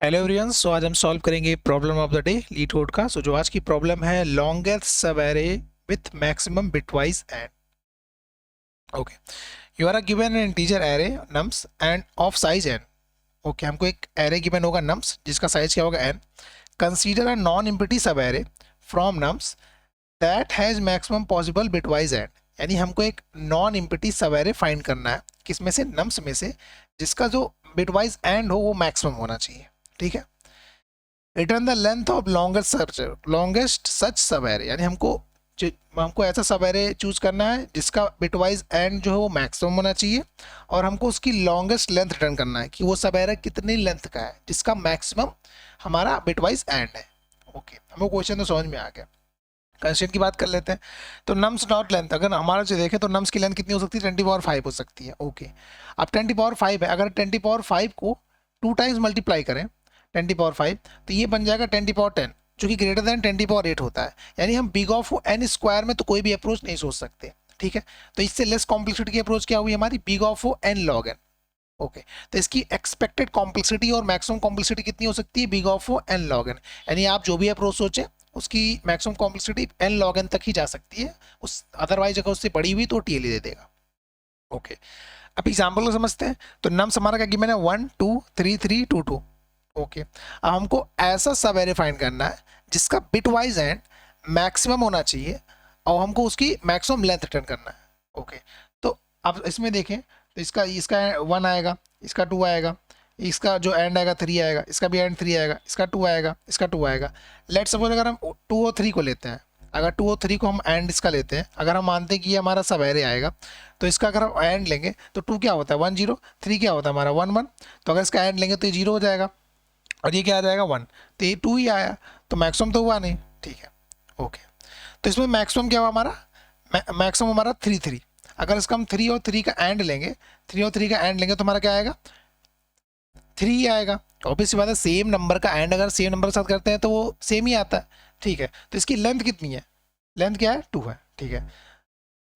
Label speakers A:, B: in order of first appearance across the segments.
A: Hello everyone. सो आज हम solve करेंगे problem of the day LeetCode का। जो आज की प्रॉब्लम है longest subarray with maximum bitwise and. Okay, you are given an integer array nums and of size N. Okay, हमको एक एरे गिवन होगा नम्स जिसका साइज क्या होगा N. Consider a non empty subarray from nums that has maximum possible bitwise and. यानी हमको एक non empty subarray find करना है, किसमें से, नम्स में से, जिसका जो बिटवाइज एंड हो वो मैक्सिमम होना चाहिए। ठीक है। Return the length of longest such subarray. यानी हमको ऐसा सब एरे चूज करना है जिसका बिटवाइज एंड जो है वो मैक्सिमम होना चाहिए, और हमको उसकी लॉन्गेस्ट लेंथ रिटर्न करना है कि वो सब एरे कितनी लेंथ का है जिसका मैक्सिमम हमारा बिटवाइज एंड है। ओके, हमको क्वेश्चन तो समझ में आ गया। कंस्ट्रेंट की बात कर लेते हैं। तो नम्स नॉट लेंथ, अगर हमारा जो देखें तो नम्स की लेंथ कितनी हो सकती है, 10⁵ हो सकती है। ओके, अब 10⁵ है, अगर 10⁵ को 2 टाइम्स मल्टीप्लाई करें 10⁵, तो ये बन जाएगा 10⁻10, जो कि ग्रेटर देन 10⁸ होता है। यानी हम बिग ऑफ एन स्क्वायर में तो कोई भी अप्रोच नहीं सोच सकते। ठीक है, तो इससे लेस कॉम्प्लेक्सिटी की अप्रोच क्या हुई हमारी, big of n log n. Okay, तो इसकी एक्सपेक्टेड कॉम्प्लेक्सिटी और मैक्सिमम कॉम्प्लेक्सिटी कितनी हो सकती है, big of n log n. यानी आप जो भी अप्रोच सोचें उसकी maximum complexity n log n तक ही जा सकती है, उस अदरवाइज अगर उससे बड़ी हुई तो टीएलई दे देगा। ओके, अब एग्जाम्पल को समझते हैं। तो नम्स हमारा क्या गिवन है, 1 2 3 3 2 2। ओके, अब हमको ऐसा सब एरे फाइंड करना है जिसका बिट वाइज एंड मैक्सिमम होना चाहिए और हमको उसकी मैक्सिमम लेंथ रिटर्न करना है। ओके, तो अब इसमें देखें तो इसका इसका 1 आएगा, इसका 2 आएगा, इसका जो एंड आएगा 3 आएगा, इसका भी एंड 3 आएगा, इसका 2 आएगा, इसका 2 आएगा। लेट सपोज अगर हम 2 और 3 को लेते हैं, अगर 2 और 3 को हम एंड इसका लेते हैं, अगर हम मानते हैं कि ये हमारा सब एरे आएगा, तो इसका अगर हम एंड लेंगे तो 2 क्या होता है 1 0, 3 क्या होता है हमारा 1 1। तो अगर इसका एंड लेंगे तो ये 0 हो जाएगा और ये क्या आ जाएगा 1। तो ये 2 ही आया, तो मैक्सिमम तो हुआ नहीं। ठीक है। ओके, तो इसमें मैक्सिमम क्या हुआ हमारा, मैक्सिमम हमारा 3 3। अगर इसका हम 3 और 3 का एंड लेंगे, 3 और 3 का एंड लेंगे तो हमारा क्या आएगा, 3 ही आएगा। ऑब्वियस बात है, सेम नंबर का एंड अगर सेम नंबर के साथ करते हैं तो वो सेम ही आता है। ठीक है, तो इसकी लेंथ कितनी है, लेंथ क्या है 2 है। ठीक है,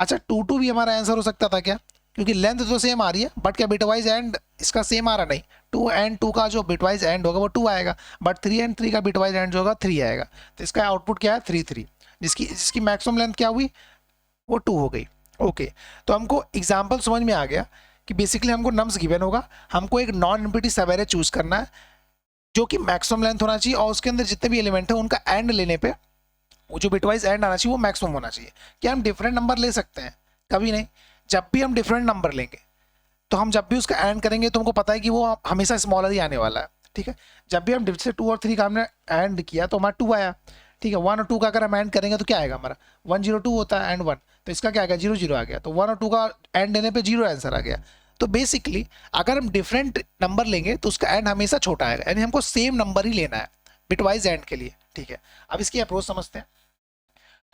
A: अच्छा 2 2 भी हमारा आंसर हो सकता था क्या, क्योंकि लेंथ तो सेम आ रही है बट क्या बिटवाइज एंड इसका सेम आ रहा नहीं। 2 एंड 2 का जो बिटवाइज एंड होगा वो 2 आएगा, बट 3 एंड 3 का बिटवाइज एंड जो होगा 3 आएगा। तो इसका आउटपुट क्या है 3 3, जिसकी जिसकी मैक्सिमम लेंथ क्या हुई, वो 2 हो गई। ओके, तो हमको एग्जाम्पल समझ में आ गया कि बेसिकली हमको नम्स गिवन होगा, हमको एक नॉन एम्प्टी सब एरे चूज करना है जो कि मैक्सिमम लेंथ होना चाहिए और उसके अंदर जितने भी एलिमेंट है उनका एंड लेने पे वो जो बिटवाइज एंड आना चाहिए वो मैक्सिमम होना चाहिए। क्या हम डिफरेंट नंबर ले सकते हैं, कभी नहीं। जब भी हम डिफरेंट नंबर लेंगे तो हम जब भी उसका एंड करेंगे तो हमको पता है कि वो हमेशा स्मॉलर ही आने वाला है। ठीक है, जब भी हम जैसे 2 और 3 का हमने एंड किया तो हमारा 2 आया। ठीक है, 1 और 2 का अगर हम एंड करेंगे तो क्या आएगा हमारा 102 होता है एंड 1, तो इसका क्या आ गया 0 0 आ गया। तो 1 और 2 का एंड लेने पे 0 आंसर आ गया। तो बेसिकली अगर हम डिफरेंट नंबर लेंगे तो उसका एंड हमेशा छोटा आएगा, यानी हमको सेम नंबर ही लेना है बिटवाइज एंड के लिए। ठीक है, अब इसकी अप्रोच समझते हैं।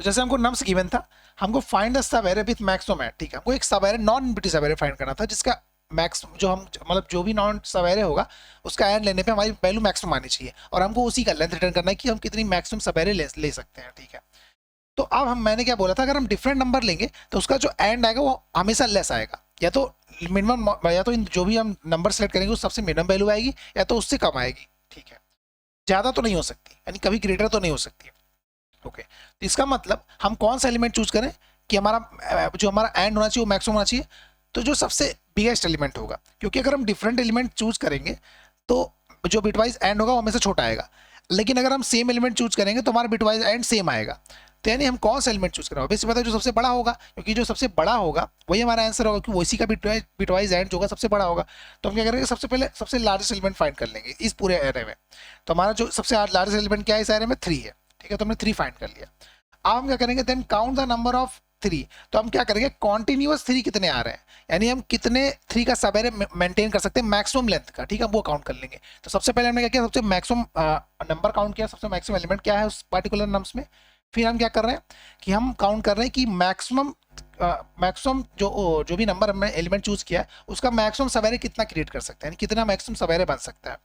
A: तो जैसे हमको नम्स गिवन था, हमको find the sub array with maximum and. ठीक है, हमको एक सब array non empty subarray find करना था जिसका मैक्स जो हम मतलब जो भी नॉन सब एरे होगा उसका एंड लेने पे हमारी वैल्यू मैक्सिमम आनी चाहिए, और हमको उसी का लेंथ रिटर्न करना है कि हम कितनी मैक्सिमम सब एरे ले सकते हैं। ठीक है, तो अब मैंने क्या बोला था, अगर हम डिफरेंट नंबर लेंगे तो उसका जो एंड आएगा वो हमेशा लेस आएगा, या तो मिनिमम, या तो इन जो भी हम नंबर सेलेक्ट करेंगे वो सबसे मिनिमम वैल्यू आएगी या तो उससे कम आएगी। ठीक है, ज़्यादा तो नहीं हो सकती, यानी कभी ग्रेटर तो नहीं हो सकती। ओके, तो इसका मतलब हम कौन सा एलिमेंट चूज करें कि हमारा जो हमारा एंड होना चाहिए वो मैक्सिमम होना चाहिए, तो जो सबसे बिगेस्ट एलिमेंट होगा, क्योंकि अगर हम डिफरेंट एलिमेंट चूज करेंगे तो जो बिटवाइज एंड होगा वो हमेशा छोटा आएगा, लेकिन अगर हम सेम एलिमेंट चूज करेंगे तो हमारा बिटवाइज एंड सेम आएगा। तो यानी हम कौन सा एलिमेंट चूज करें, बेसिक बात है जो सबसे बड़ा होगा, क्योंकि जो सबसे बड़ा होगा वही हमारा आंसर होगा, क्योंकि उसी का बिटवाइज एंड जो होगा सबसे बड़ा होगा। तो हम क्या करेंगे, सबसे पहले सबसे लार्जेस्ट एलिमेंट फाइंड कर लेंगे इस पूरे एरे में। तो हमारा जो सबसे लार्जेस्ट एलिमेंट क्या है इस एरे में, 3 है। ठीक है, तो हमने 3 फाइंड कर लिया। अब हम क्या करेंगे, then count the number of 3। तो हम क्या करेंगे, कॉन्टिन्यूअस 3 कितने आ रहे हैं, यानी हम कितने 3 का सब एरे मेंटेन कर सकते हैं मैक्सिमम लेंथ का। ठीक है, वो काउंट कर लेंगे। तो सबसे पहले हमने क्या किया, सबसे मैक्सिमम नंबर काउंट किया, सबसे मैक्सिमम एलिमेंट क्या है उस पर्टिकुलर नंबर्स में। फिर हम क्या कर रहे हैं कि हम काउंट कर रहे हैं कि मैक्सिमम जो भी नंबर हमने एलिमेंट चूज किया है उसका मैक्सिमम सब एरे कितना क्रिएट कर सकते हैं, यानी कितना मैक्सिमम सब एरे बन सकता है।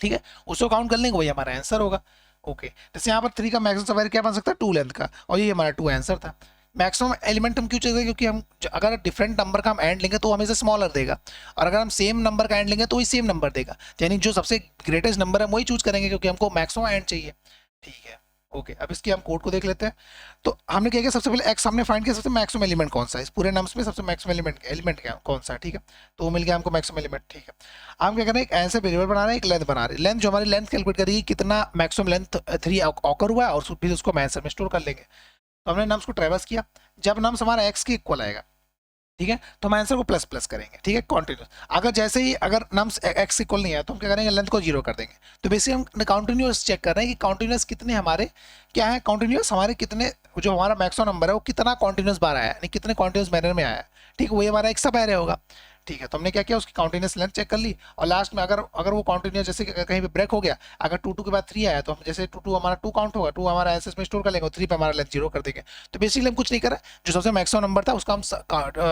A: ठीक है, उसको काउंट कर लेंगे, वही हमारा आंसर होगा। ओके, जैसे यहाँ पर 3 का मैक्सिमम सब एरे क्या बन सकता है 2 लेंथ का, और ये हमारा 2 आंसर था। मैक्सिमम एलिमेंट हम क्यों चाहिए, क्योंकि हम अगर डिफरेंट नंबर का हम एंड लेंगे तो हमें से स्मॉलर देगा, और अगर हम सेम नंबर का एंड लेंगे तो वही सेम नंबर देगा, यानी जो सबसे ग्रेटेस्ट नंबर है वही चूज करेंगे क्योंकि हमको मैक्सिमम एंड चाहिए। ठीक है, ओके। अब इसकी हम कोड को देख लेते हैं। तो हमने क्या किया, सबसे पहले एक्स हमने फाइंड किया, सबसे मैक्सिमम एलिमेंट कौन सा है इस पूरे नंबर्स में, सबसे मैक्सिमम एलिमेंट क्या कौन सा है। ठीक है, तो वो मिल गया हमको मैक्सिमम एलिमेंट। ठीक है, हम क्या कर रहे हैं, एक ऐसे वेरिएबल बना रहे हैं, एक लेंथ बना रहे हैं। लेंथ जो हमारी लेंथ कैलकुलेट करेगी कितना मैक्सिमम लेंथ 3 ऑकर हुआ है, और फिर उसको हम आंसर में स्टोर कर लेंगे। तो हमने नम्स को ट्रेवर्स किया, जब नम्स हमारा एक्स के इक्वल आएगा, ठीक है, तो हम आंसर को प्लस प्लस करेंगे। ठीक है, कॉन्टिन्यूस। अगर जैसे ही अगर नम्स एक्स इक्वल नहीं है तो हम क्या करेंगे, लेंथ को जीरो कर देंगे। तो बेसिकली हम कॉन्टिन्यूस चेक कर रहे हैं कि कॉन्टिन्यूस कितने हमारे क्या है, कॉन्टिन्यूस हमारे कितने, जो हमारा मैक्सिमम नंबर है वो कितना कॉन्टिन्यूस बार आया है, यानी कितने कॉन्टिन्यूस मैनर में आया है। ठीक है, वही हमारा एक सब एरे होगा। ठीक है, तो हमने क्या किया, उसकी कॉन्टिन्यूस लेंथ चेक कर ली, और लास्ट में अगर अगर वो कॉन्टिन्यूस जैसे कहीं पे ब्रेक हो गया, अगर 2 के बाद 3 आया तो हम जैसे 2 हमारा 2 काउंट होगा, 2 हमारा आंसर में स्टोर कर लेंगे, 3 पे हमारा लेंथ जीरो कर देंगे। तो बेसिकली हम कुछ नहीं कर रहे, जो सबसे मैक्सिमम नंबर था उसका हम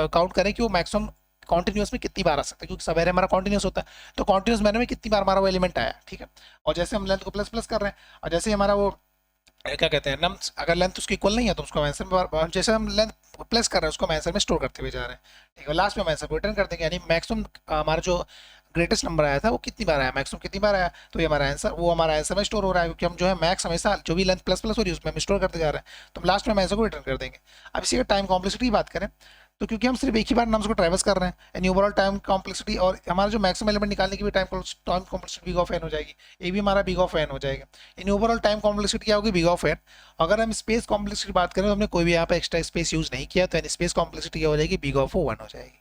A: काउंट करें कि वो मैक्सिमम कॉन्टिन्यूस में कितनी बार आ सकता है, क्योंकि सब एरे हमारा कॉन्टिन्यूस होता है, तो कॉन्टिन्यूस मैनर में कितनी बार हमारा वो एलिमेंट आया। ठीक है, और जैसे हम लेंथ को प्लस प्लस कर रहे हैं, और जैसे हमारा वो क्या कहते हैं, नम अगर लेंथ उसकी इक्वल नहीं है तो उसको आंसर में, जैसे हम लेंथ प्लस कर रहे हैं उसको हम आंसर में स्टोर करते हुए जा रहे हैं। ठीक है, लास्ट में हम आंसर को रिटर्न कर देंगे, यानी मैक्सिमम हमारा जो ग्रेटेस्ट नंबर आया था वो कितनी बार आया, मैक्सिमम कितनी बार आया, तो ये हमारा आंसर, वो हमारा आंसर में स्टोर हो रहा है, क्योंकि हम जो है मैक्स हमेशा जो भी लेंथ प्लस प्लस हो रही है उसमें हम स्टोर करते जा रहे हैं, तो हम लास्ट में हम आंसर को रिटर्न कर देंगे। अब इसी का टाइम कॉम्प्लेक्सिटी की बात करें, तो क्योंकि हम सिर्फ एक ही बार नंबर्स को ट्रैवर्स कर रहे हैं, यानी ओवरऑल टाइम कॉम्प्लेक्सिटी और हमारा जो मैक्सिमम एलिमेंट निकालने की भी time complexity big of n हो जाएगी, ये भी हमारा बिग ऑफ एन हो जाएगा, यानी ओवरऑल टाइम कॉम्प्लेक्सिटी क्या होगी, बिग ऑफ एन। अगर हम स्पेस कॉम्प्लेक्सिटी की बात करें तो हमने कोई भी यहाँ पे एक्स्ट्रा स्पेस यूज नहीं किया, तो यानी स्पेस कॉम्प्लेक्सिटी क्या हो जाएगी, बिग ऑफ 1 हो जाएगी।